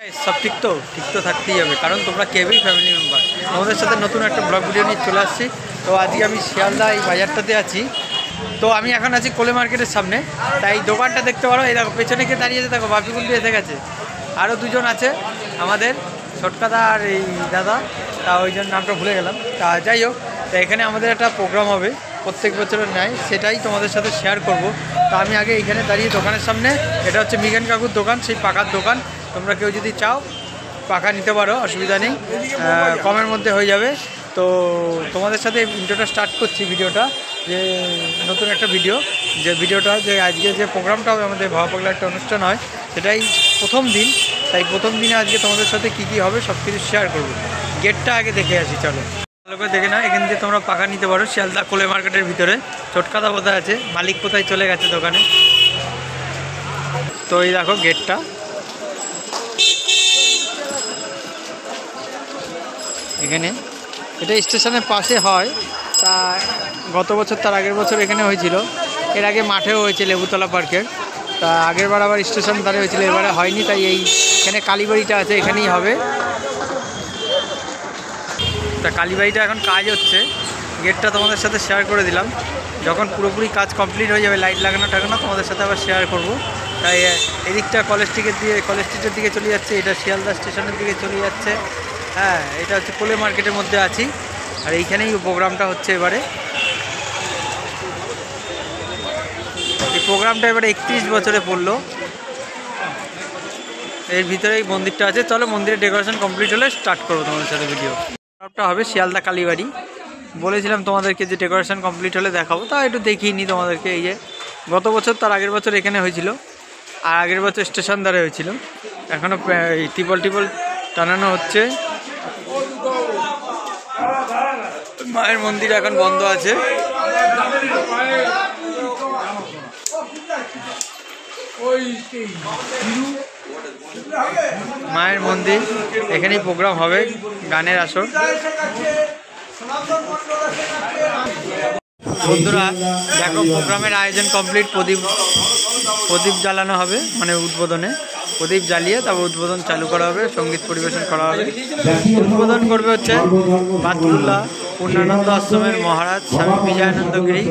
সব ঠিক তো থাকতেই হবে, কারণ তোমরা কেউই ফ্যামিলি মেম্বার। তোমাদের সাথে নতুন একটা ব্লগ ভিডিও নিয়ে চলে আসছি। তো আজকে আমি শিয়ালদা এই বাজারটাতে আছি। তো আমি এখন আছি কোলে মার্কেটের সামনে। তাই দোকানটা দেখতে পারো, এই দেখো পেছনে কে দাঁড়িয়েছে, দেখো বাপিগুন্ডু এসে গেছে। আরও দুজন আছে আমাদের, ছোটকাদা আর এই দাদা। তা ওই জন্য নামটা ভুলে গেলাম। তা যাই হোক, তা এখানে আমাদের একটা প্রোগ্রাম হবে প্রত্যেক বছরের ন্যায়, সেটাই তোমাদের সাথে শেয়ার করব। তো আমি আগে এইখানে দাঁড়িয়ে দোকানের সামনে, এটা হচ্ছে মিগান কাকুর দোকান, সেই পাকার দোকান। তোমরা কেউ যদি চাও পাকা নিতে পারো, অসুবিধা নেই, কমের মধ্যে হয়ে যাবে। তো তোমাদের সাথে ইন্ট্রোটা স্টার্ট করছি ভিডিওটা, যে নতুন একটা ভিডিও, যে ভিডিওটা যে আজকে যে প্রোগ্রামটা হবে আমাদের ভাবা পাগলা একটা অনুষ্ঠান হয়, সেটাই প্রথম দিন। তাই প্রথম দিনে আজকে তোমাদের সাথে কী কী হবে সব কিছু শেয়ার করবো। গেটটা আগে দেখে আসি, চলো ভালো করে দেখে না। এখান দিয়ে তোমরা পাকা নিতে পারো শিয়ালদা কোলে মার্কেটের ভিতরে। ছোটকাদা কোথায় আছে, মালিক কোথায় চলে গেছে দোকানে। তো এই দেখো গেটটা, এখানে এটা স্টেশনের পাশে হয়। তা গত বছর তার আগের বছর এখানে হয়েছিল, এর আগে মাঠেও হয়েছে লেবুতলা পার্কের। তা আগের বার আবার স্টেশন ধারে হয়েছিল, এবারে হয়নি। তাই এইখানে কালীবাড়িটা আছে, এখানেই হবে। তা কালীবাড়িটা এখন কাজ হচ্ছে, গেটটা তোমাদের সাথে শেয়ার করে দিলাম। যখন পুরোপুরি কাজ কমপ্লিট হয়ে যাবে, লাইট লাগানো টাগানো, তোমাদের সাথে আবার শেয়ার করব। তাই এদিকটা কলেজ স্ট্রিটের দিকে চলে যাচ্ছে, এটা শিয়ালদা স্টেশনের দিকে চলে যাচ্ছে। হ্যাঁ, এটা হচ্ছে কোলে মার্কেটের মধ্যে আছি, আর এইখানেই প্রোগ্রামটা হচ্ছে এবারে। এই প্রোগ্রামটা এবারে 31 বছরে পড়লো। এর ভিতরেই মন্দিরটা আছে। চলো মন্দিরের ডেকোরেশন কমপ্লিট হলে স্টার্ট করবো তোমাদের সাথে ভিডিও। প্রোগ্রামটা হবে শিয়ালদা কালীবাড়ি। বলেছিলাম তোমাদেরকে যে ডেকোরেশন কমপ্লিট হলে দেখাবো, তা একটু দেখিয়ে নিই তোমাদেরকে। এই যে গত বছর তার আগের বছর এখানে হয়েছিল, আর আগের বছর স্টেশন ধারে হয়েছিল। এখনও টিপল টানানো হচ্ছে। মায়ের মন্দির এখন বন্ধ আছে। মায়ের মন্দির, এখানেই প্রোগ্রাম হবে, গানের আসর। বন্ধুরা দেখো, প্রোগ্রামের আয়োজন কমপ্লিট। প্রদীপ জ্বালানো হবে, মানে উদ্বোধনে প্রদীপ জ্বালিয়ে তারপর উদ্বোধন চালু করা হবে, সঙ্গীত পরিবেশন করা হবে। উদ্বোধন করবে হচ্ছে বাতকুল্লা পূর্ণানন্দ আশ্রমের মহারাজ স্বামী বিজয়ানন্দ গিরি।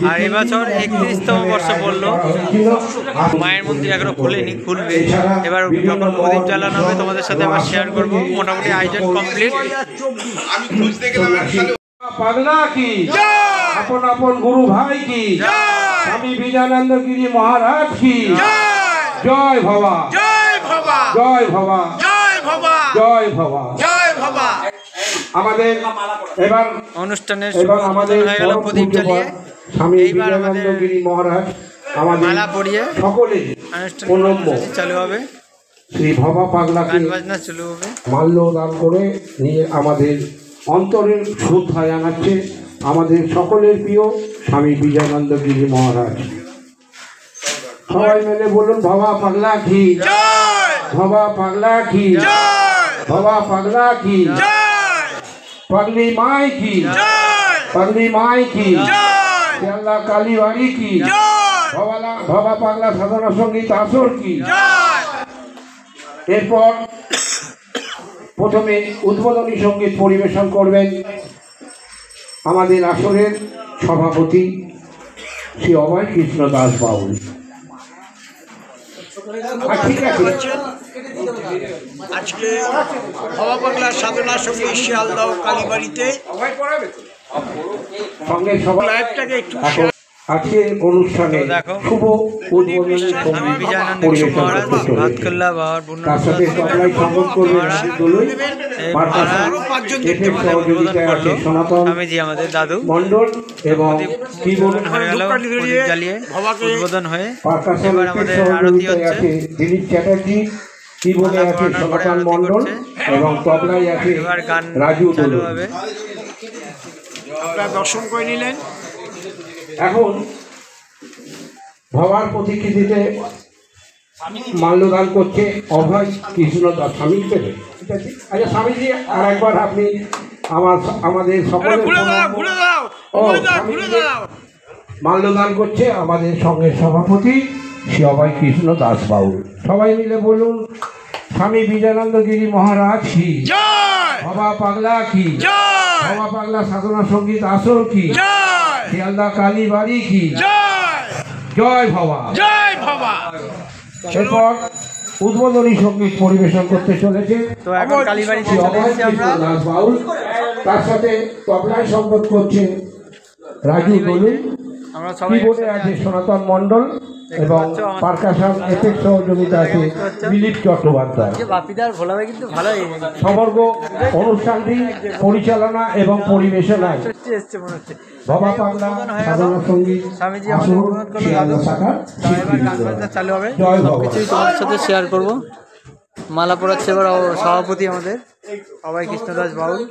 আর এবছর 31তম বর্ষ পড়লো, মায়ের মন্দির এখনো খুলেনি, খুলবে। এবার যখন প্রদীপ জ্বালানো হবে তোমাদের সাথে আবার শেয়ার করবো। মোটামুটি আয়োজন কমপ্লিট। পাগলা কি, আপন আপন গুরু ভাই কি, স্বামী বিজয়ানন্দ গিরি মহারাজ কি, জয় ভবা, জয় ভবা, জয় ভবা, জয় ভবা, জয় ভবা, জয় ভবা। আমাদের এবার অনুষ্ঠানের আমাদের হয়ে গেল প্রদীপ জ্বালিয়ে। স্বামী বিজয়ানন্দ গিরি মহারাজ আমাদের মালা পরিয়ে সকলে অনুষ্ঠান চালু হবে। শ্রী ভবা পাগলাকে গান বাজনা চালু হবে। মাল্য দান করে নিয়ে আমাদের অন্তরের শ্রদ্ধা জানাচ্ছে আমাদের সকলের প্রিয় স্বামী বিজয়ানন্দ গিরি মহারাজ। সবাই মিলে বলুন, ভবা পাগলা কি, ভবা পাগলা কি, ভবা পাগলা কি, পাগলি মাই কি, পাগলি মাই কি, শিয়ালদা কালীবাড়ি কি, ভবা পাগলা সাধনা সঙ্গীত আসর কি। এরপর প্রথমে উদ্বোধনী সঙ্গীত পরিবেশন করবেন আমাদের আসরের সভাপতি শ্রী অভয় কৃষ্ণ দাস বাউল। ঠিক আছে, আজকে ভবা পাগলা সাধনা সঙ্গীত শিয়ালদা কালীবাড়িতে সঙ্গে সবাই লাইভটাকে একটু আজকে অনুষ্ঠানে শুভ উদ্বোধনী সঙ্গীত পরিবেশন করতে তার সাথে সবাই সঙ্গত করবেন সহযোগিতা আছে সনাতন মন্ডল এবং উদ্বোধন হয়ে আছে দিলীপ চ্যাটার্জি, কিবোর্ডে আছে সনাতন মন্ডল এবং তবলায় আছে রাজু চালু হবে। আপনারা দর্শন করে নিলেন। এখন ভবার প্রতিকৃতিতে মাল্যদান করছে অভয় কৃষ্ণ দাস স্বামী হিসেবে। আচ্ছা স্বামীজি, আর একবার আপনি আমাদের সকলের মাল্যদান করছে আমাদের সঙ্গে সভাপতি শ্রী অভয় কৃষ্ণ দাস বাউল। সবাই মিলে বলুন স্বামী বিজয়ানন্দ গিরি মহারাজ কি, বাবা পাগলা কি, বাবা পাগলা সাধনা সঙ্গীত আসর কি, শিয়ালদা কালী বাড়ি কি, জয় বাবা। এরপর উদ্বোধনী সঙ্গীত পরিবেশন করতে চলেছে তো এখন কালীবাড়িতে চলে এসেছি আমরা। দাস বাউল, তার সাথে তবলায় সংগত করছে রাজু দলু, আমরা সবাই কিবোর্ডে আছে সনাতন মণ্ডল এবং পারকাশন এফেক্ট সহযোগিতা আছে দিলীপ চট্টোপাধ্যায়। বাপিদার ভোলাবে কিন্তু ভালোই সমগ্র অনুষ্ঠানটি পরিচালনা এবং পরিবেশনায় এসছে মনে হচ্ছে। বাবা পাগলা সাধনা সঙ্গীত স্বামীজি আসর আমাদের অনুরোধ করলো শিয়ালদা দাদু, শাখার তো এবার গান বাজনা চালু হবে, জয় বাবা। সবকিছুই তোমাদের সাথে শেয়ার করব। মালা পড়াচ্ছে এবার সভাপতি আমাদের অভয় কৃষ্ণ দাস বাউল,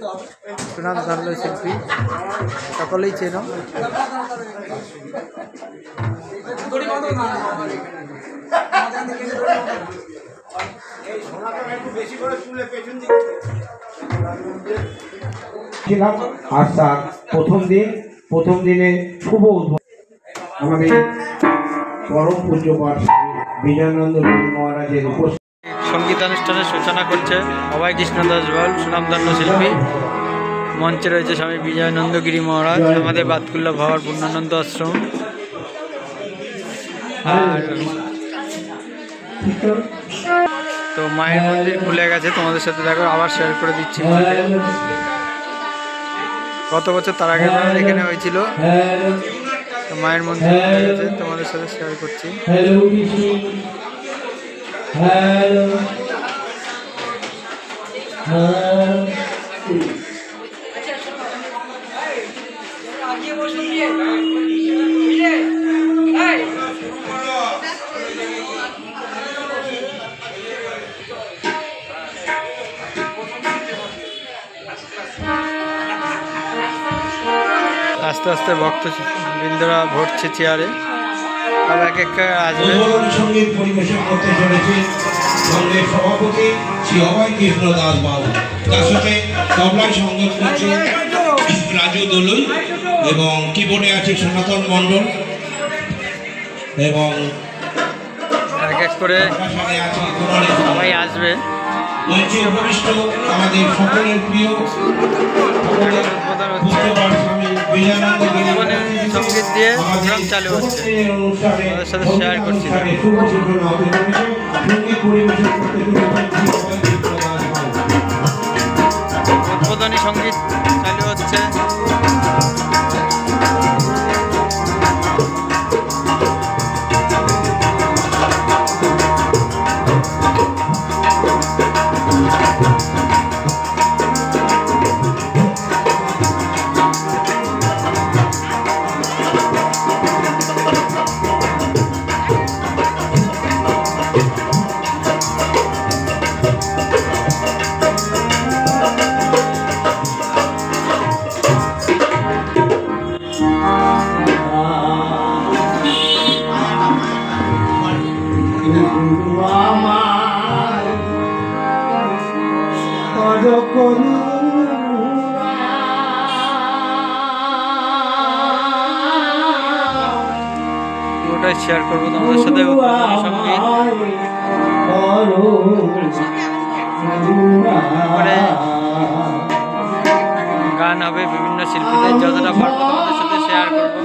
সুনাম ধন্য শিল্পী, সকলেই চেনো। ছিলাম আজ তার প্রথম দিনে শুভ উদ্বোধন আমাদের পরম পূজ্যপাঠ বিজয়ানন্দ গিরি মহারাজের উপস্থিত সঙ্গীতানুষ্ঠানের সূচনা করছে অভয় কৃষ্ণ দাস বাউল, সুনামধন্য শিল্পী। মঞ্চে রয়েছে স্বামী বিজয়ানন্দ গিরি মহারাজ, আমাদের বাতকুল্লা ভাবার পূর্ণানন্দ আশ্রম। আর তো মায়ের মন্দির খুলে গেছে, তোমাদের সাথে দেখো আবার শেয়ার করে দিচ্ছি। গত বছর তার আগের বার এখানে হয়েছিল, তো মায়ের মন্দির খুলে গেছে, তোমাদের সাথে শেয়ার করছি। আস্তে আস্তে ভক্তবৃন্দরা ভরছে চেয়ারে, আর এক এক আসবে। উদ্বোধনী সঙ্গীত পরিবেশন করতে চলেছে সঙ্গের সভাপতি শ্রী অভয় কৃষ্ণ দাস বাবু, তার সাথে তবলায় সংগত করছে রাজু দলুই এবং কিবোর্ডে আছে সনাতন মণ্ডল এবং এক এক করে পাশাপাশি আছে কুমারী। সবাই আসবে। মঞ্চে উপবিষ্ট আমাদের সকলের প্রিয় উদ্বোধন হচ্ছে, স্বামী বিজয়ানন্দ গিরি মানে সঙ্গীত দিয়ে প্রোগ্রাম চালু হচ্ছে, তাদের সাথে শেয়ার করছি। উদ্বোধনী সঙ্গীত চালু হচ্ছে। ওটাই শেয়ার করবো তোমাদের সাথে। উদ্বোধনী সঙ্গীত পরে গান হবে, বিভিন্ন শিল্পীদের যতটা পারবো তোমাদের সাথে শেয়ার করবো।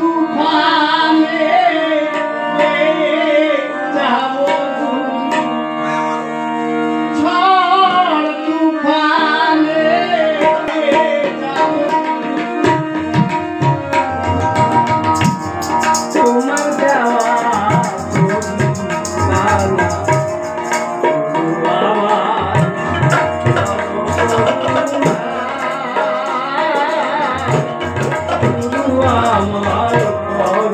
আমার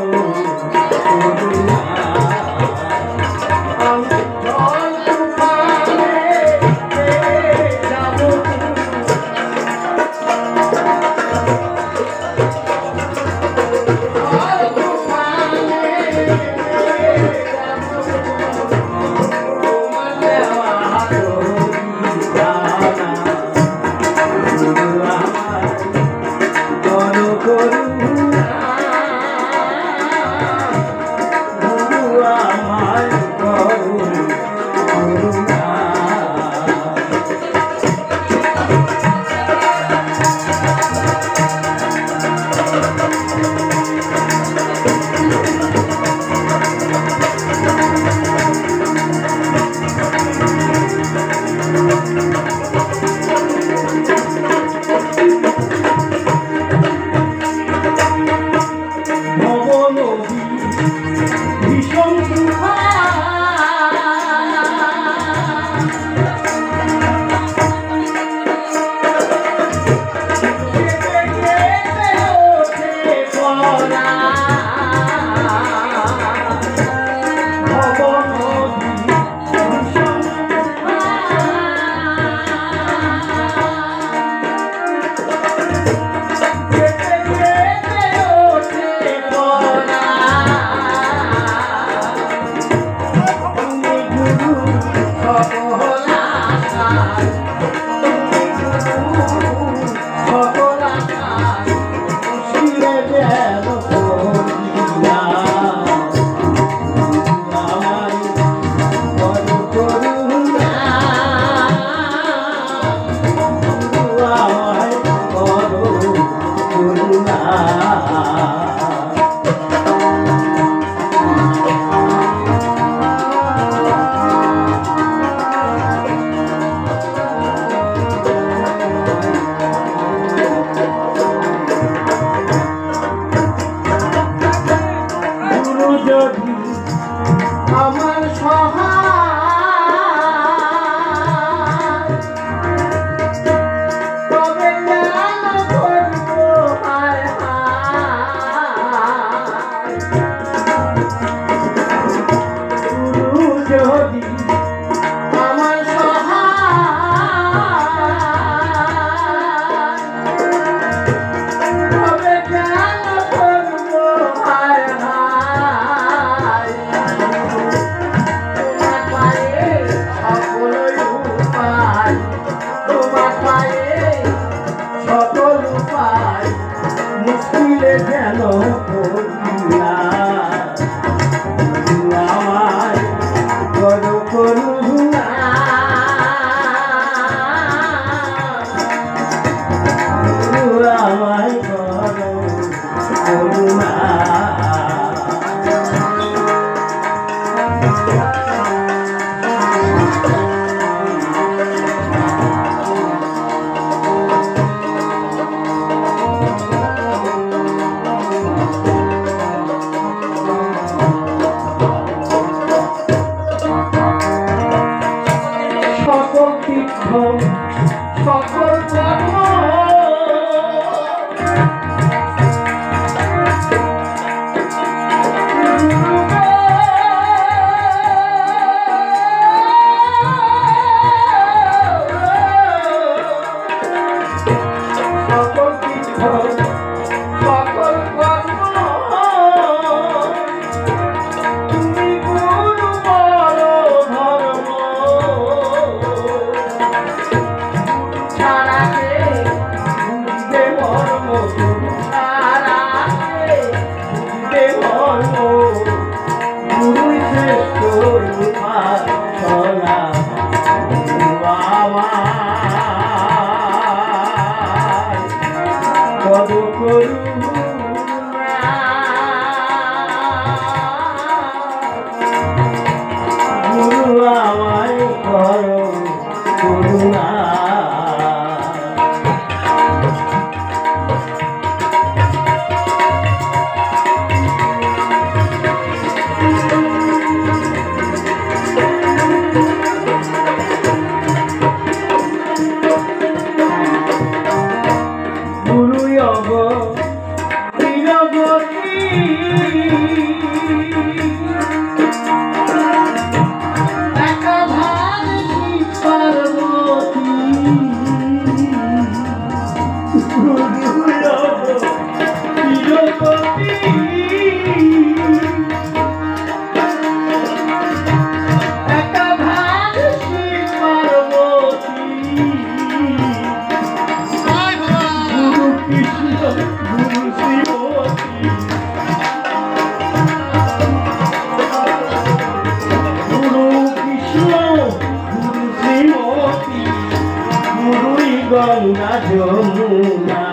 গঙ্গা যমুনা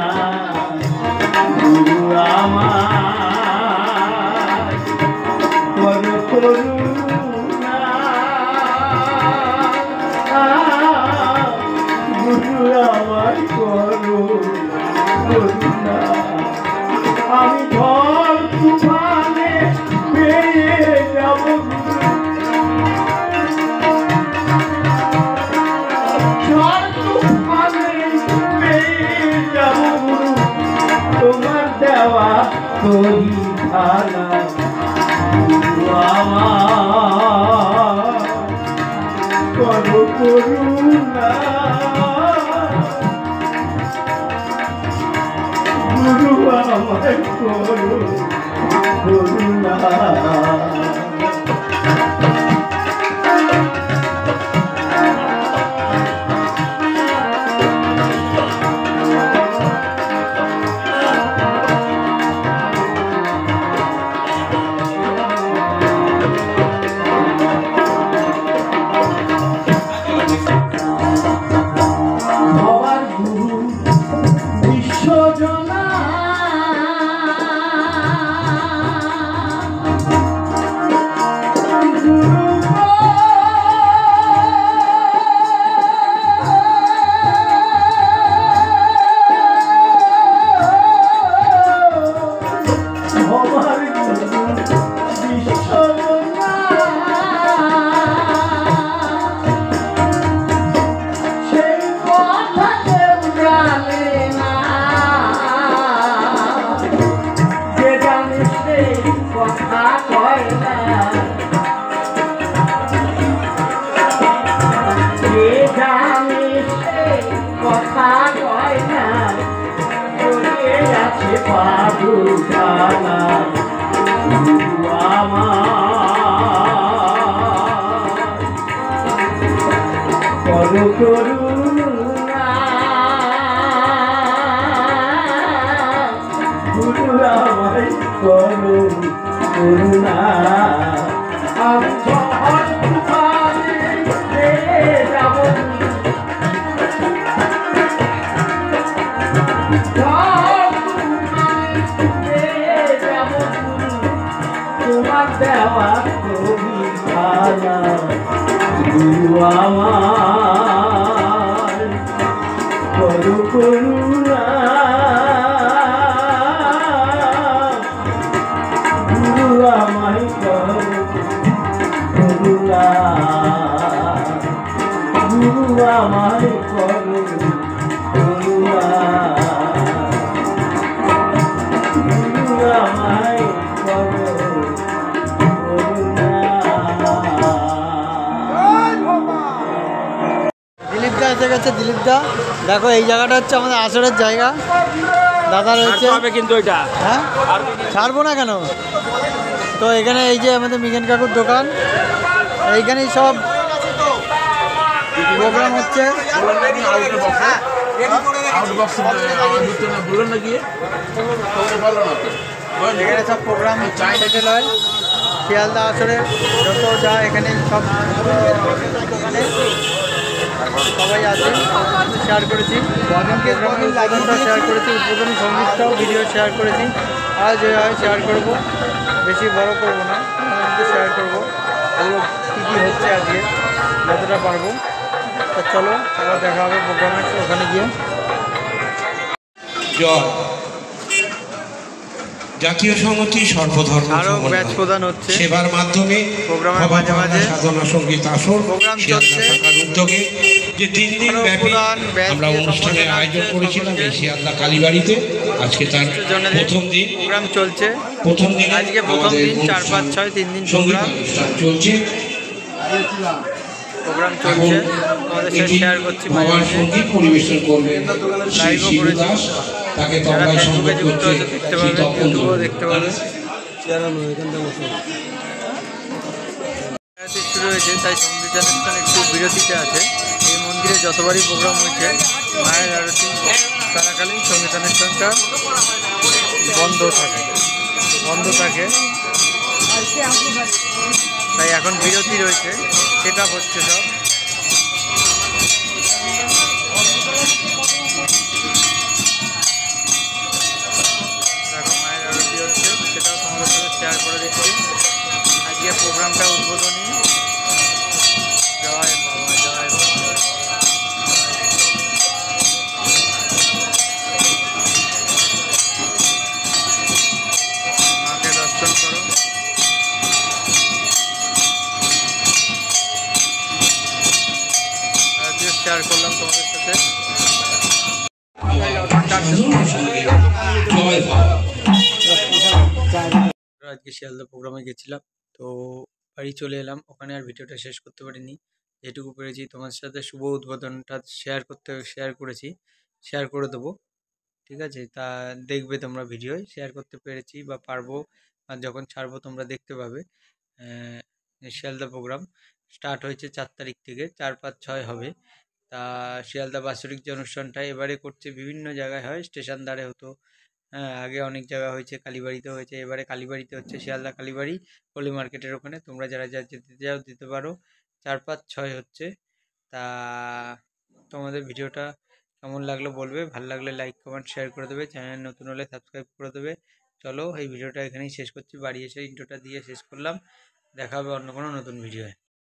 গুরু আমার কর করুণা গুরু আমার করো করুণা আমি ঝড় তুফানে পেয়ে তোমার দেওয়া তোরি খানা আমার করো করুণা গুরু আমায় করো করুণা করুণা গুরু আমায় করো করুণা আমি ঝড় তুফানে যাব তোমার দেওয়া তুমি খানা গুরু আমার করো করুণা গুরু আমায় করো করুণা গুরু আমায় করো করুণা গুরু আমায় করো দিলীপ দা এসে গেছে। দিলীপ দা দেখো এই জায়গাটা হচ্ছে আমাদের আসরের জায়গা। দাদা রয়েছে কিন্তু এটা হ্যাঁ ছাড়বো না কেন। তো এখানে এই যে আমাদের মিগেন কাকুর দোকান, এইখানেই সব প্রোগ্রাম হচ্ছে। এখানে সব প্রোগ্রাম সেটেল হয় শিয়ালদা আসরে যত যা এখানে সব দোকানে সবাই আছে। শেয়ার করেছি প্রোগ্রামের উদ্বোধনটা শেয়ার করেছি, উদ্বোধনী সঙ্গীতটাও ভিডিও শেয়ার করেছি। আজ হয় শেয়ার করব, বেশি বড় করব না, শেয়ার করবো এগুলো কী কী হচ্ছে আজকে যতটা পারবো। তা চলো আবার দেখা হবে প্রোগ্রামের ওখানে গিয়ে। জয় জাতীয় সংহতি সর্বধর্ম আরও ব্যাচ প্রদান হচ্ছে সেবার মাধ্যমে প্রোগ্রামের মাঝে মাঝে সাধনা সঙ্গীত আসর প্রোগ্রাম শিয়ালদা চলছে। শাখার উদ্যোগে যে 3 দিন ব্যাপী প্রধান ব্যাচ আমরা দিয়ে অনুষ্ঠানের সম্বোধন আয়োজন হচ্ছে করেছিলাম সকলকে। এই শিয়ালদা কালীবাড়িতে। আজকে তার প্রথম দিন। প্রোগ্রাম চলছে প্রথম দিন আজকে প্রথম দিন 4, 5, 6 3 দিন প্রোগ্রাম চলছে। প্রোগ্রাম চলছে আমাদের সাথে শেয়ার করছি মাঝে বাবার মাঝে। সঙ্গীত পরিবেশন করবেন শ্রী লাইভও শিবু করেছি। দাস, তাকে যারা তবলায় ফেসবুকে সংগত যুক্ত করছে আছে দেখতে শ্রী পাবেন, তপন ইউটিউবেও দেখতে পাবেন। শুরু হয়েছে তাই সংগীতানুষ্ঠান একটু বিরতিতে আছে। এই মন্দিরে যতবারই প্রোগ্রাম হয়েছে মায়ের আরতি চলাকালীন সংগীতানুষ্ঠানটা বন্ধ থাকে। তাই এখন বিরতি রয়েছে, সেটা হচ্ছে সব। দেখো মায়ের আরতি হচ্ছে, সেটাও তোমাদের সাথে শেয়ার করে দিচ্ছি। আজকে প্রোগ্রামটা উদ্বোধনী। জয় বাবা, জয় বাবা। মাকে দর্শন করো। শেয়ার করলাম তোমাদের সাথে। আজকে শিয়ালদা প্রোগ্রামে গেছিলাম, তো বাড়ি চলে এলাম। ওখানে আর ভিডিওটা শেষ করতে পারিনি, যেটুকু পেরেছি তোমার সাথে শুভ উদ্বোধনটা শেয়ার করেছি, শেয়ার করে দেবো। ঠিক আছে, তা দেখবে তোমরা ভিডিও শেয়ার করতে পেরেছি বা পারবো, আর যখন ছাড়বো তোমরা দেখতে পাবে। শিয়ালদা প্রোগ্রাম স্টার্ট হয়েছে 4 তারিখ থেকে, 4, 5, 6 হবে। তা শিয়ালদা বাৎসরিক যে অনুষ্ঠানটা এবারে করছে, বিভিন্ন জায়গায় হয়, স্টেশন দ্বারে হতো, হ্যাঁ আগে অনেক জায়গা হয়েছে, কালীবাড়িতে হয়েছে, এবারে কালীবাড়িতে হচ্ছে, শিয়ালদা কালীবাড়ি পল্লী মার্কেটের ওখানে। তোমরা যারা যা যেতে চাও দিতে পারো। 4, 5, 6 হচ্ছে। তা তোমাদের ভিডিওটা কেমন লাগলো বলবে, ভালো লাগলে লাইক কমেন্ট শেয়ার করে দেবে, চ্যানেল নতুন হলে সাবস্ক্রাইব করে দেবে। চলো এই ভিডিওটা এখানেই শেষ করছি, বাড়ি এসে ইন্ট্রোটা দিয়ে শেষ করলাম। দেখা হবে অন্য কোনো নতুন ভিডিওয়।